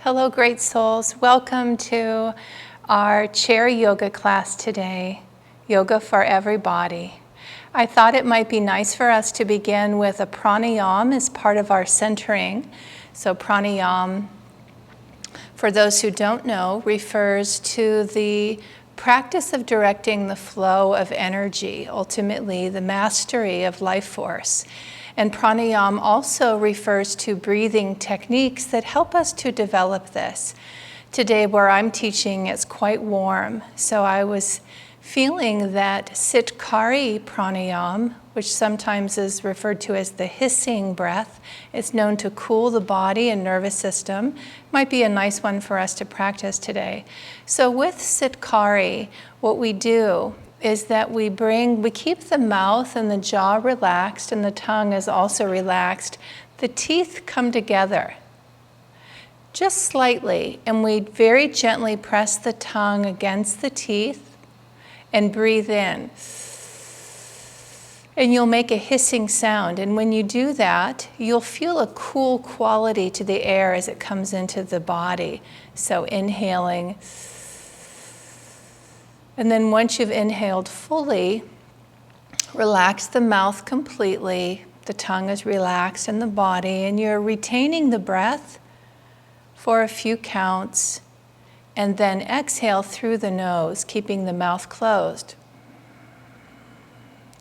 Hello, great souls. Welcome to our chair yoga class today, Yoga for Everybody. I thought it might be nice for us to begin with a pranayama as part of our centering. So pranayama, for those who don't know, refers to the practice of directing the flow of energy, ultimately the mastery of life force. And pranayama also refers to breathing techniques that help us to develop this. Today, where I'm teaching, it's quite warm, so I was feeling that Sitkari pranayama, which sometimes is referred to as the hissing breath, is known to cool the body and nervous system, might be a nice one for us to practice today. So with Sitkari, what we do is that we keep the mouth and the jaw relaxed and the tongue is also relaxed. The teeth come together just slightly, and we very gently press the tongue against the teeth and breathe in. And you'll make a hissing sound. And when you do that, you'll feel a cool quality to the air as it comes into the body. So inhaling. And then once you've inhaled fully, relax the mouth completely. The tongue is relaxed in the body, and you're retaining the breath for a few counts. And then exhale through the nose, keeping the mouth closed.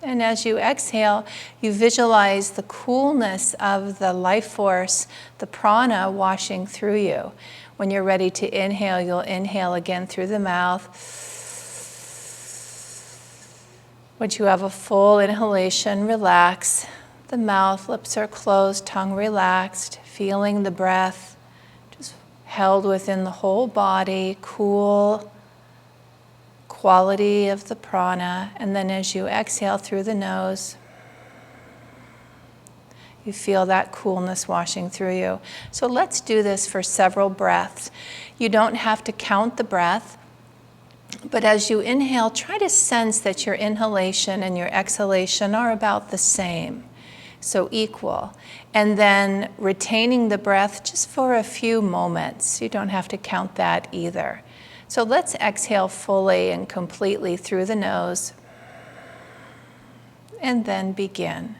And as you exhale, you visualize the coolness of the life force, the prana washing through you. When you're ready to inhale, you'll inhale again through the mouth. Once you have a full inhalation, relax the mouth, lips are closed, tongue relaxed, feeling the breath just held within the whole body, cool quality of the prana. And then as you exhale through the nose, you feel that coolness washing through you. So let's do this for several breaths. You don't have to count the breath. But as you inhale, try to sense that your inhalation and your exhalation are about the same, so equal. And then retaining the breath just for a few moments. You don't have to count that either. So let's exhale fully and completely through the nose, and then begin.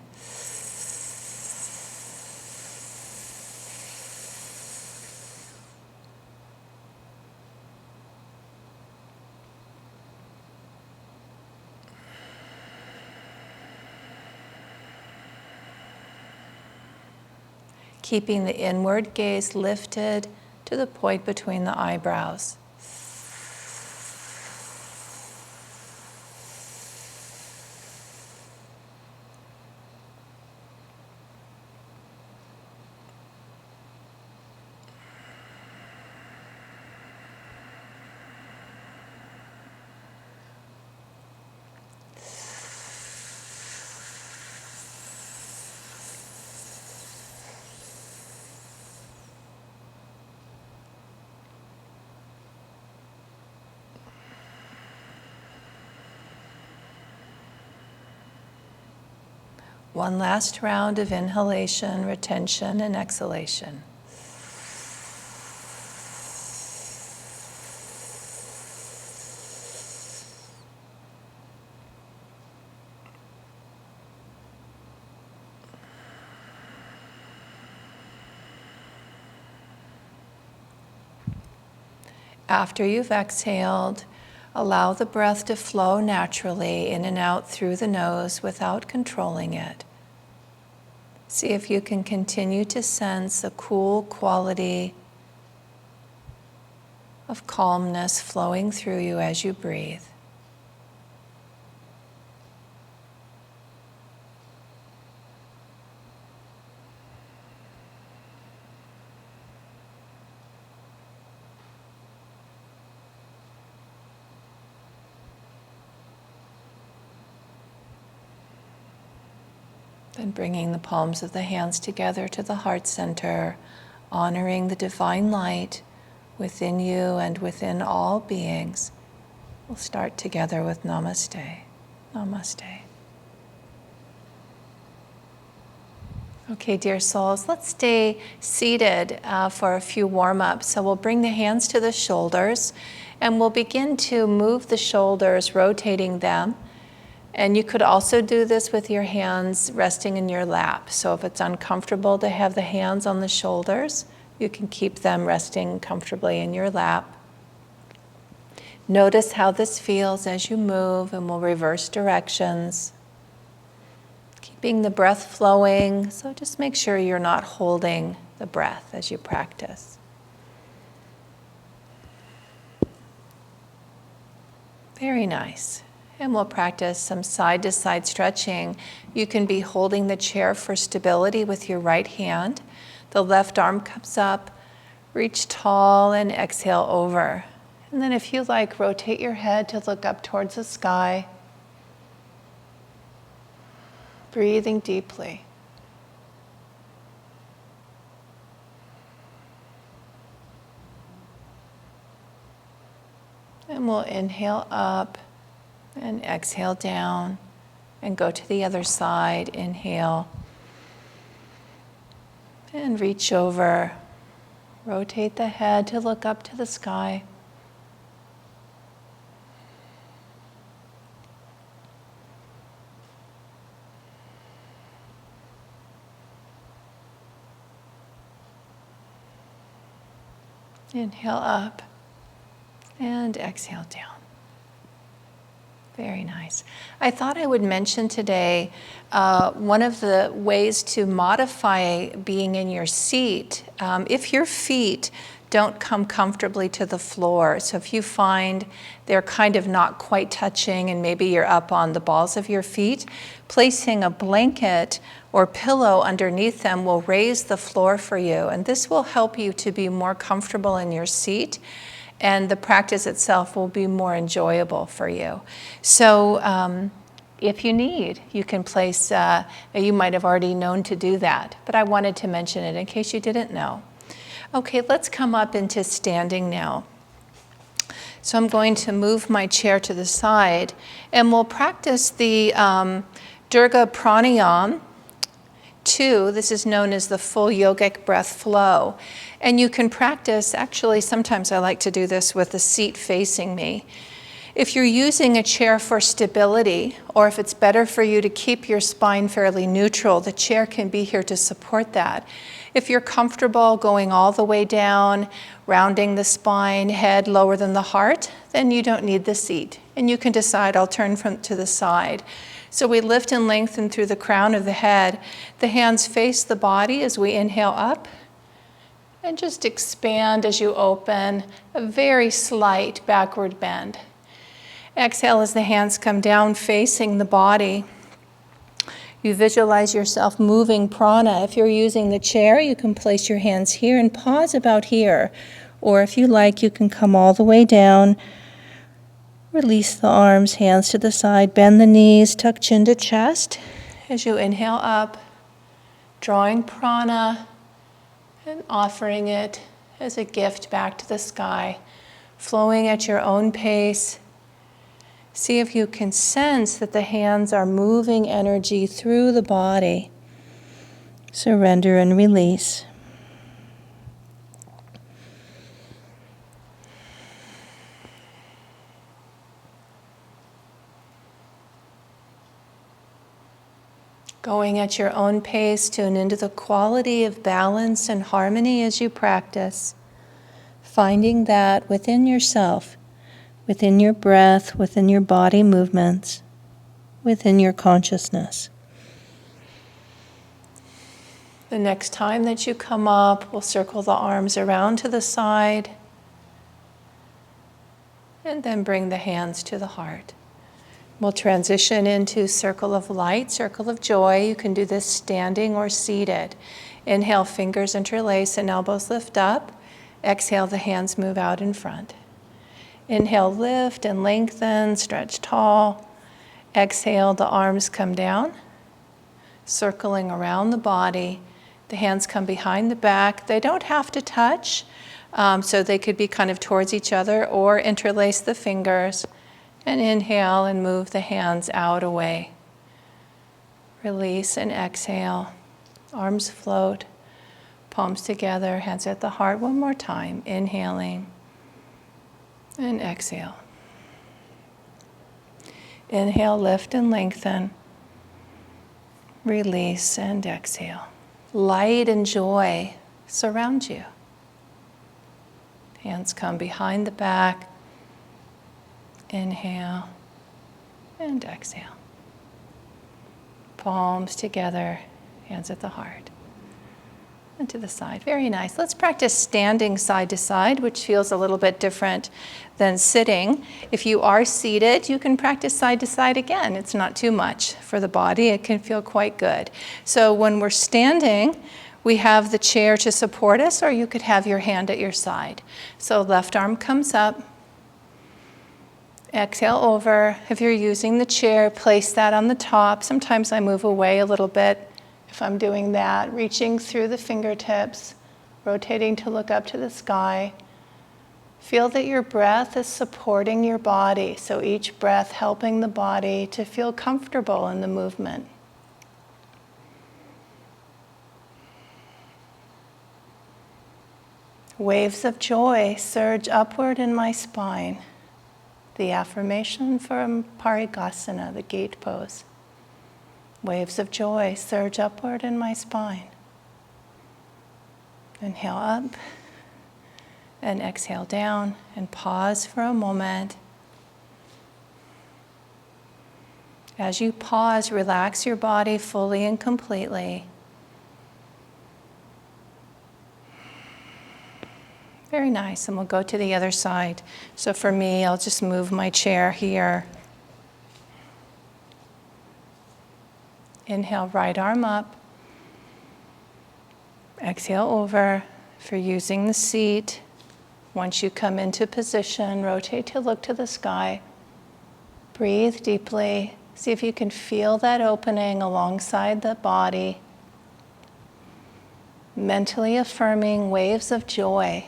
Keeping the inward gaze lifted to the point between the eyebrows. One last round of inhalation, retention, and exhalation. After you've exhaled, allow the breath to flow naturally in and out through the nose without controlling it. See if you can continue to sense a cool quality of calmness flowing through you as you breathe. Then bringing the palms of the hands together to the heart center, honoring the divine light within you and within all beings. We'll start together with Namaste. Namaste. Okay, dear souls, let's stay seated for a few warm-ups. So we'll bring the hands to the shoulders and we'll begin to move the shoulders, rotating them. And you could also do this with your hands resting in your lap. So if it's uncomfortable to have the hands on the shoulders, you can keep them resting comfortably in your lap. Notice how this feels as you move, and we'll reverse directions. Keeping the breath flowing, so just make sure you're not holding the breath as you practice. Very nice. And we'll practice some side-to-side stretching. You can be holding the chair for stability with your right hand. The left arm comes up, reach tall, and exhale over. And then if you like, rotate your head to look up towards the sky. Breathing deeply. And we'll inhale up and exhale down and go to the other side. Inhale and reach over. Rotate the head to look up to the sky. Inhale up and exhale down. Very nice. I thought I would mention today one of the ways to modify being in your seat. If your feet don't come comfortably to the floor, so if you find they're kind of not quite touching and maybe you're up on the balls of your feet, placing a blanket or pillow underneath them will raise the floor for you. And this will help you to be more comfortable in your seat, and the practice itself will be more enjoyable for you. So if you need, you can place, you might have already known to do that, but I wanted to mention it in case you didn't know. Okay, let's come up into standing now. So I'm going to move my chair to the side, and we'll practice the Durga Pranayam 2. This is known as the full yogic breath flow. And you can practice, actually sometimes I like to do this with the seat facing me. If you're using a chair for stability, or if it's better for you to keep your spine fairly neutral, the chair can be here to support that. If you're comfortable going all the way down, rounding the spine, head lower than the heart, then you don't need the seat. And you can decide, I'll turn to the side. So we lift and lengthen through the crown of the head. The hands face the body as we inhale up. And just expand as you open, a very slight backward bend. Exhale as the hands come down facing the body. You visualize yourself moving prana. If you're using the chair, you can place your hands here and pause about here. Or if you like, you can come all the way down. Release the arms, hands to the side, bend the knees, tuck chin to chest. As you inhale up, drawing prana and offering it as a gift back to the sky, flowing at your own pace. See if you can sense that the hands are moving energy through the body. Surrender and release. Going at your own pace, tune into the quality of balance and harmony as you practice, finding that within yourself, within your breath, within your body movements, within your consciousness. The next time that you come up, we'll circle the arms around to the side, and then bring the hands to the heart. We'll transition into circle of light, circle of joy. You can do this standing or seated. Inhale, fingers interlace and elbows lift up. Exhale, the hands move out in front. Inhale, lift and lengthen, stretch tall. Exhale, the arms come down, circling around the body. The hands come behind the back. They don't have to touch, so they could be kind of towards each other or interlace the fingers. And inhale and move the hands out away. Release and exhale. Arms float, palms together, hands at the heart. One more time. Inhaling and exhale. Inhale, lift and lengthen. Release and exhale. Light and joy surround you. Hands come behind the back. Inhale and exhale. Palms together, hands at the heart. And to the side. Very nice. Let's practice standing side to side, which feels a little bit different than sitting. If you are seated, you can practice side to side again. It's not too much for the body. It can feel quite good. So when we're standing, we have the chair to support us, or you could have your hand at your side. So left arm comes up. Exhale over. If you're using the chair, place that on the top. Sometimes I move away a little bit. If I'm doing that, reaching through the fingertips, rotating to look up to the sky. Feel that your breath is supporting your body, so each breath helping the body to feel comfortable in the movement. Waves of joy surge upward in my spine. The affirmation from Parigasana, the gate pose. Waves of joy surge upward in my spine. Inhale up and exhale down and pause for a moment. As you pause, relax your body fully and completely. Very nice, and we'll go to the other side. So for me, I'll just move my chair here. Inhale, right arm up. Exhale over. If you're using the seat, once you come into position, rotate to look to the sky. Breathe deeply. See if you can feel that opening alongside the body. Mentally affirming waves of joy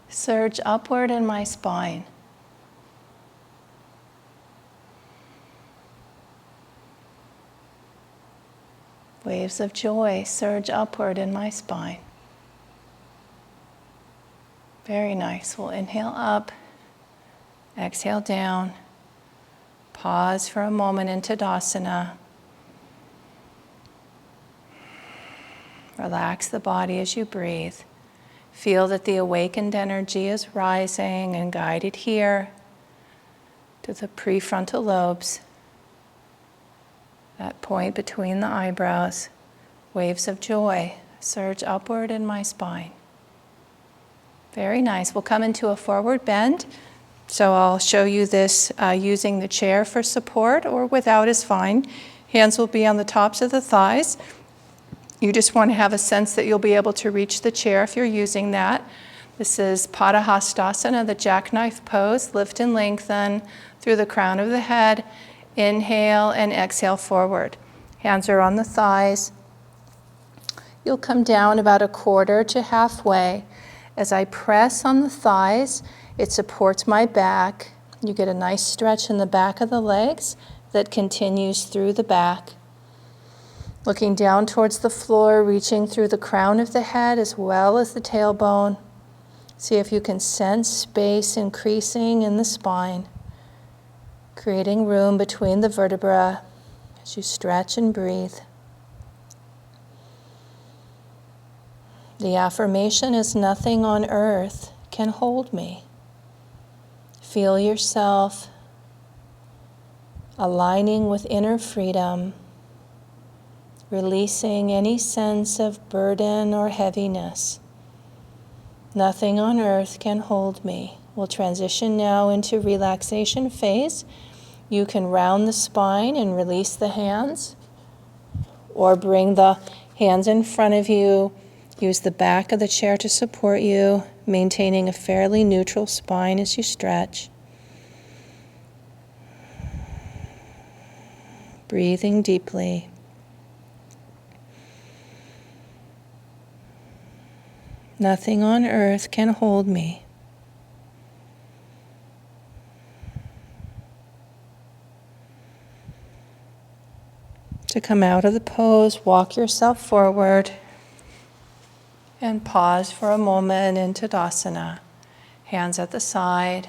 surge upward in my spine. Waves of joy surge upward in my spine. Very nice. We'll inhale up, exhale down, pause for a moment in Tadasana. Relax the body as you breathe. Feel that the awakened energy is rising and guided here to the prefrontal lobes. That point between the eyebrows. Waves of joy surge upward in my spine. Very nice. We'll come into a forward bend. So I'll show you this using the chair for support, or without is fine. Hands will be on the tops of the thighs. You just want to have a sense that you'll be able to reach the chair if you're using that. This is Padahastasana, the jackknife pose. Lift and lengthen through the crown of the head. Inhale and exhale forward. Hands are on the thighs. You'll come down about a quarter to halfway. As I press on the thighs, it supports my back. You get a nice stretch in the back of the legs that continues through the back. Looking down towards the floor, reaching through the crown of the head as well as the tailbone. See if you can sense space increasing in the spine, creating room between the vertebrae as you stretch and breathe. The affirmation is nothing on earth can hold me. Feel yourself aligning with inner freedom, releasing any sense of burden or heaviness. Nothing on earth can hold me. We'll transition now into relaxation phase. You can round the spine and release the hands, or bring the hands in front of you. Use the back of the chair to support you, maintaining a fairly neutral spine as you stretch. Breathing deeply. Nothing on earth can hold me. To come out of the pose, walk yourself forward and pause for a moment in Tadasana. Hands at the side.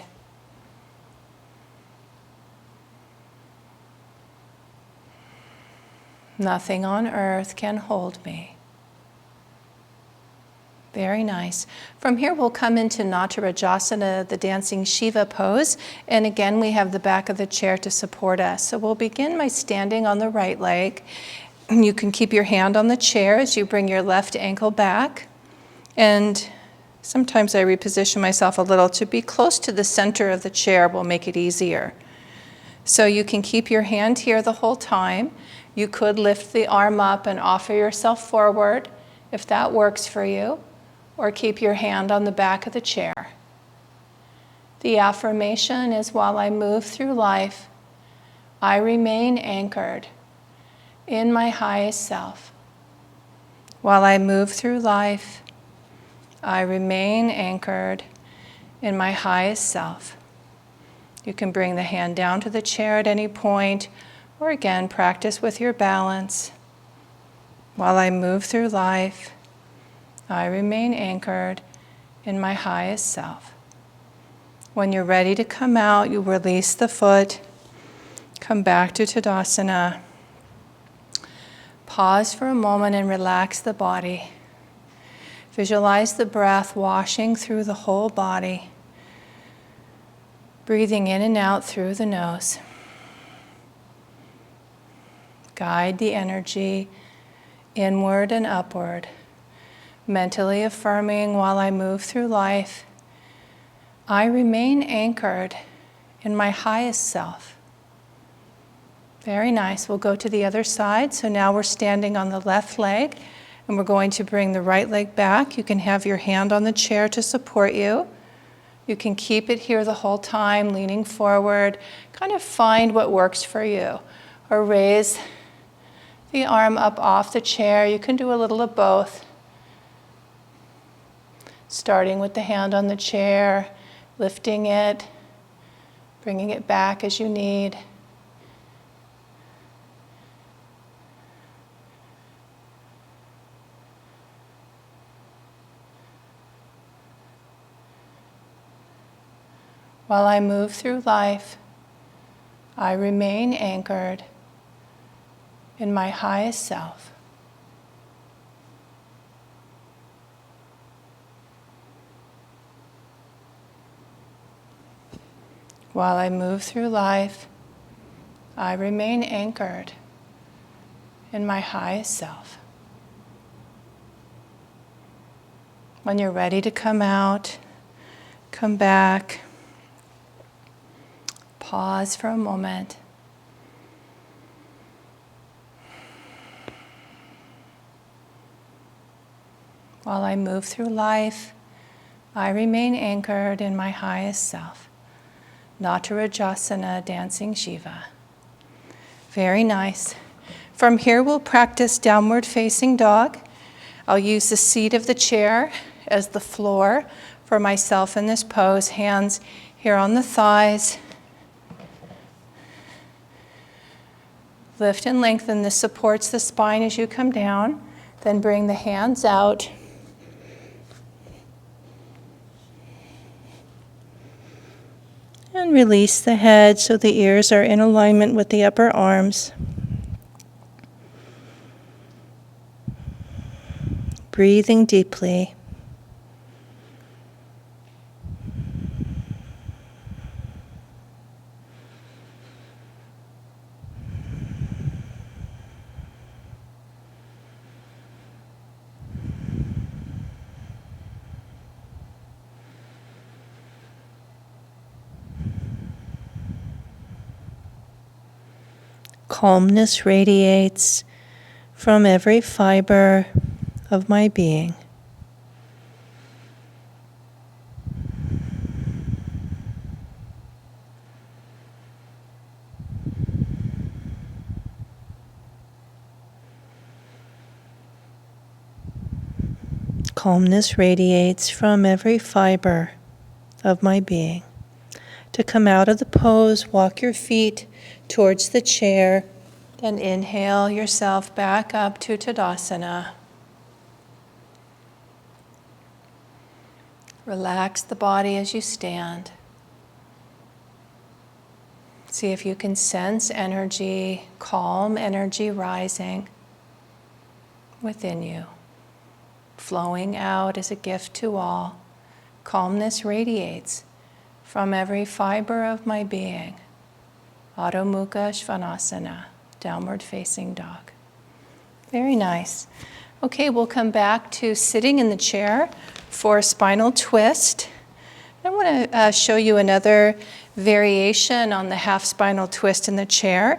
Nothing on earth can hold me. Very nice. From here we'll come into Natarajasana, the dancing Shiva pose. And again, we have the back of the chair to support us. So we'll begin by standing on the right leg. You can keep your hand on the chair as you bring your left ankle back. And sometimes I reposition myself a little to be close to the center of the chair will make it easier. So you can keep your hand here the whole time. You could lift the arm up and offer yourself forward if that works for you. Or keep your hand on the back of the chair. The affirmation is, while I move through life, I remain anchored in my highest self. While I move through life, I remain anchored in my highest self. You can bring the hand down to the chair at any point, or again, practice with your balance. While I move through life, I remain anchored in my highest self. When you're ready to come out, you release the foot, come back to Tadasana. Pause for a moment and relax the body. Visualize the breath washing through the whole body, breathing in and out through the nose. Guide the energy inward and upward. Mentally affirming, while I move through life, I remain anchored in my highest self. Very nice. We'll go to the other side. So now we're standing on the left leg, and we're going to bring the right leg back. You can have your hand on the chair to support you. You can keep it here the whole time, leaning forward. Kind of find what works for you. Or raise the arm up off the chair. You can do a little of both. Starting with the hand on the chair, lifting it, bringing it back as you need. While I move through life, I remain anchored in my highest self. While I move through life, I remain anchored in my highest self. When you're ready to come out, come back, pause for a moment. While I move through life, I remain anchored in my highest self. Natarajasana, dancing Shiva. Very nice. From here we'll practice downward facing dog. I'll use the seat of the chair as the floor for myself in this pose. Hands here on the thighs. Lift and lengthen. This supports the spine as you come down. Then bring the hands out. And release the head so the ears are in alignment with the upper arms. Breathing deeply. Calmness radiates from every fiber of my being. Calmness radiates from every fiber of my being. To come out of the pose, walk your feet towards the chair And inhale yourself back up to Tadasana. Relax the body as you stand. See if you can sense energy, calm energy rising within you, flowing out as a gift to all. Calmness radiates from every fiber of my being. Adho Mukha Svanasana, downward facing dog. Very nice. Okay, we'll come back to sitting in the chair for a spinal twist. I want to show you another variation on the half spinal twist in the chair.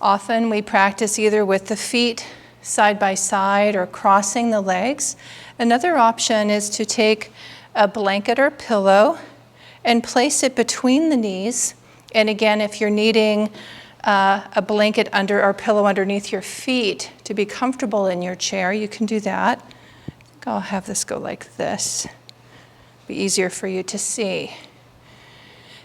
Often we practice either with the feet side by side or crossing the legs. Another option is to take a blanket or pillow and place it between the knees. And again, if you're needing a blanket under or pillow underneath your feet to be comfortable in your chair, you can do that. I think I'll have this go like this. Be easier for you to see.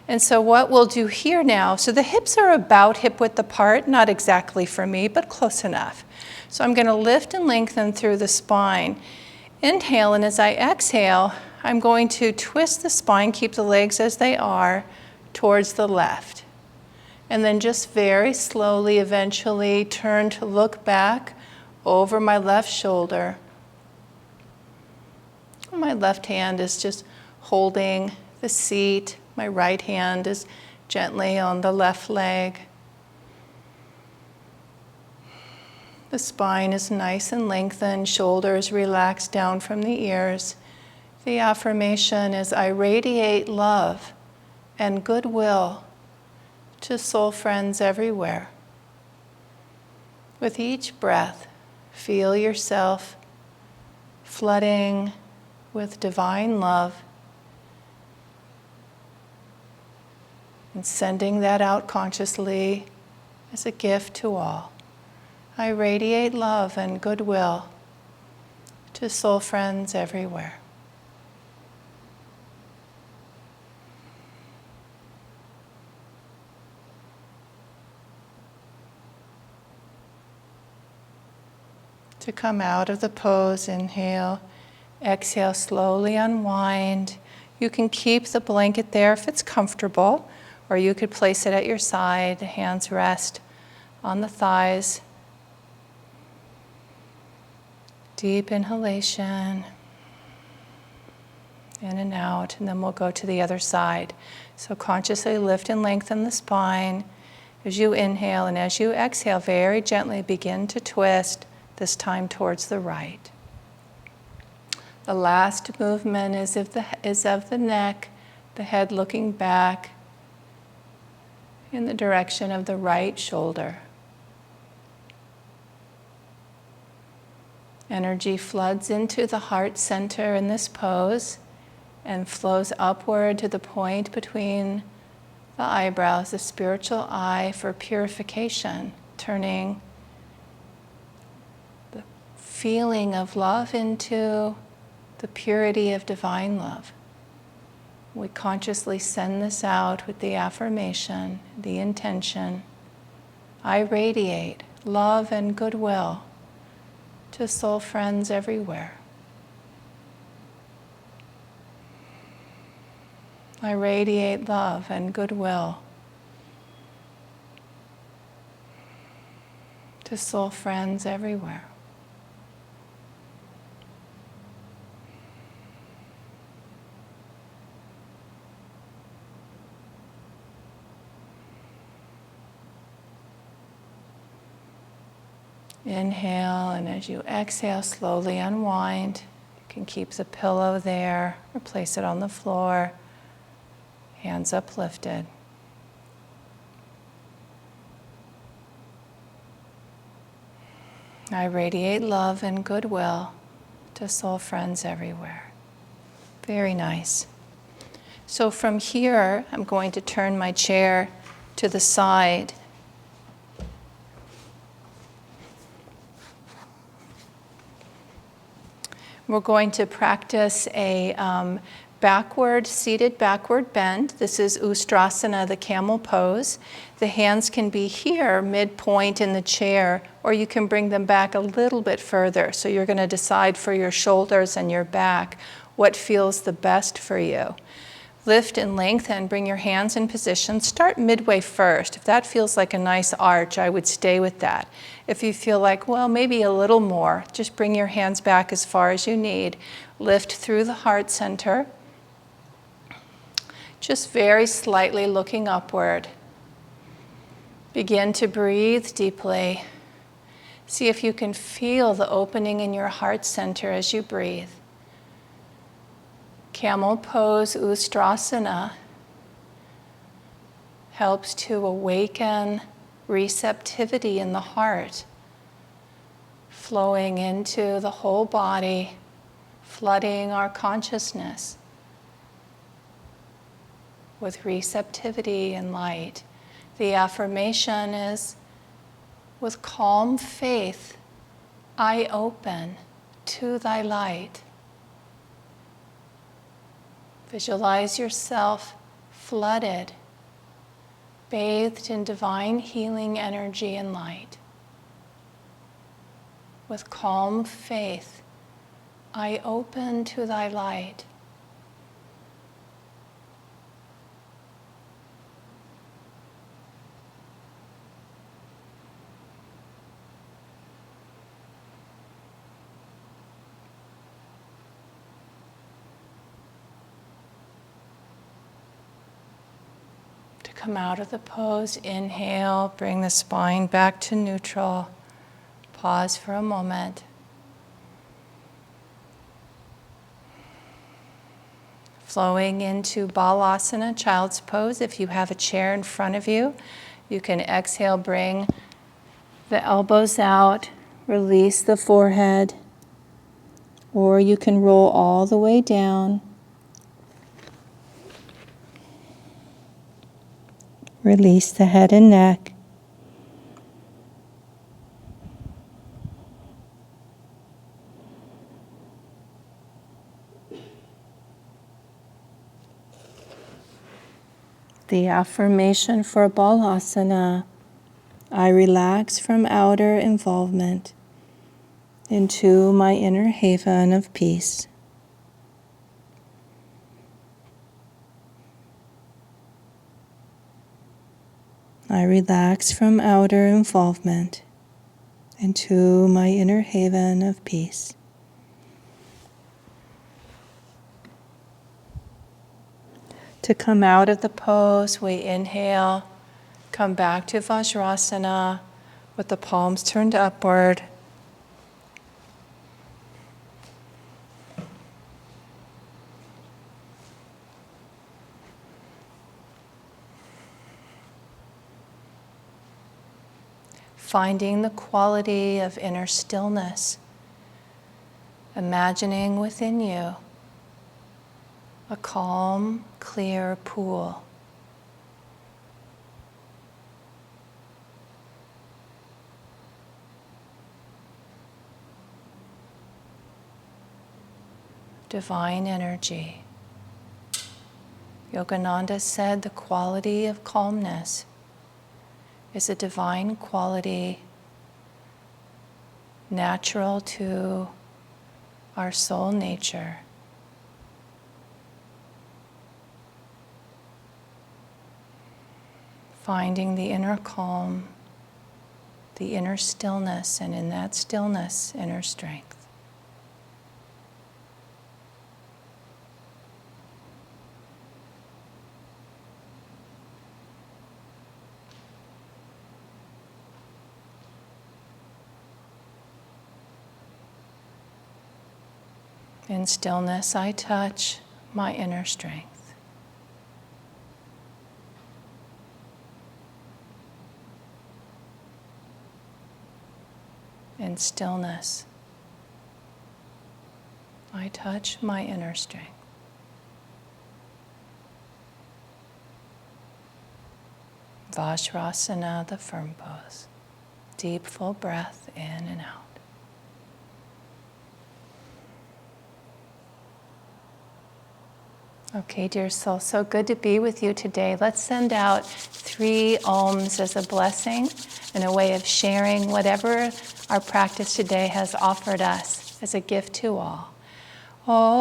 And so what we'll do here now, so the hips are about hip width apart, not exactly for me, but close enough. So I'm going to lift and lengthen through the spine. Inhale, and as I exhale, I'm going to twist the spine, keep the legs as they are, towards the left. And then just very slowly, eventually turn to look back over my left shoulder. My left hand is just holding the seat. My right hand is gently on the left leg. The spine is nice and lengthened, shoulders relaxed down from the ears. The affirmation is, I radiate love and goodwill to soul friends everywhere. With each breath, feel yourself flooding with divine love and sending that out consciously as a gift to all. I radiate love and goodwill to soul friends everywhere. To come out of the pose, inhale, exhale, slowly unwind. You can keep the blanket there if it's comfortable, or you could place it at your side. The hands rest on the thighs. Deep inhalation, in and out, and then we'll go to the other side. So consciously lift and lengthen the spine as you inhale, and as you exhale, very gently begin to twist, this time towards the right. The last movement is of the neck, the head looking back in the direction of the right shoulder. Energy floods into the heart center in this pose and flows upward to the point between the eyebrows, the spiritual eye, for purification, turning the feeling of love into the purity of divine love. We consciously send this out with the affirmation, the intention, I radiate love and goodwill to soul friends everywhere. I radiate love and goodwill to soul friends everywhere. Inhale, and as you exhale, slowly unwind. You can keep the pillow there or place it on the floor. Hands uplifted. I radiate love and goodwill to soul friends everywhere. Very nice. So from here, I'm going to turn my chair to the side. We're going to practice a Backward, seated backward bend. This is Ustrasana, the camel pose. The hands can be here, midpoint in the chair, or you can bring them back a little bit further. So you're going to decide for your shoulders and your back what feels the best for you. Lift and lengthen, bring your hands in position. Start midway first. If that feels like a nice arch, I would stay with that. If you feel like, well, maybe a little more, just bring your hands back as far as you need. Lift through the heart center. Just very slightly looking upward. Begin to breathe deeply. See if you can feel the opening in your heart center as you breathe. Camel pose, Ustrasana, helps to awaken receptivity in the heart, flowing into the whole body, flooding our consciousness with receptivity and light. The affirmation is, with calm faith, I open to thy light. Visualize yourself flooded, bathed in divine healing energy and light. With calm faith, I open to thy light. Come out of the pose, inhale, bring the spine back to neutral. Pause for a moment. Flowing into Balasana, child's pose. If you have a chair in front of you, you can exhale, bring the elbows out, release the forehead, or you can roll all the way down. Release the head and neck. The affirmation for Balasana, I relax from outer involvement into my inner haven of peace. I relax from outer involvement into my inner haven of peace. To come out of the pose, we inhale, come back to Vajrasana with the palms turned upward. Finding the quality of inner stillness, imagining within you a calm, clear pool. Divine energy. Yogananda said the quality of calmness is a divine quality natural to our soul nature. Finding the inner calm, the inner stillness, and in that stillness, inner strength. In stillness, I touch my inner strength. In stillness, I touch my inner strength. Vajrasana, the firm pose. Deep, full breath in and out. Okay, dear soul, so good to be with you today. Let's send out 3 Oms as a blessing and a way of sharing whatever our practice today has offered us as a gift to all. Om.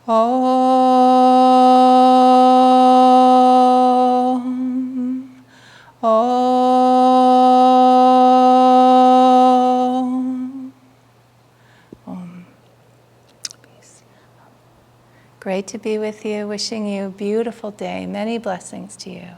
Om. Om. Om. Peace. Great to be with you. Wishing you a beautiful day. Many blessings to you.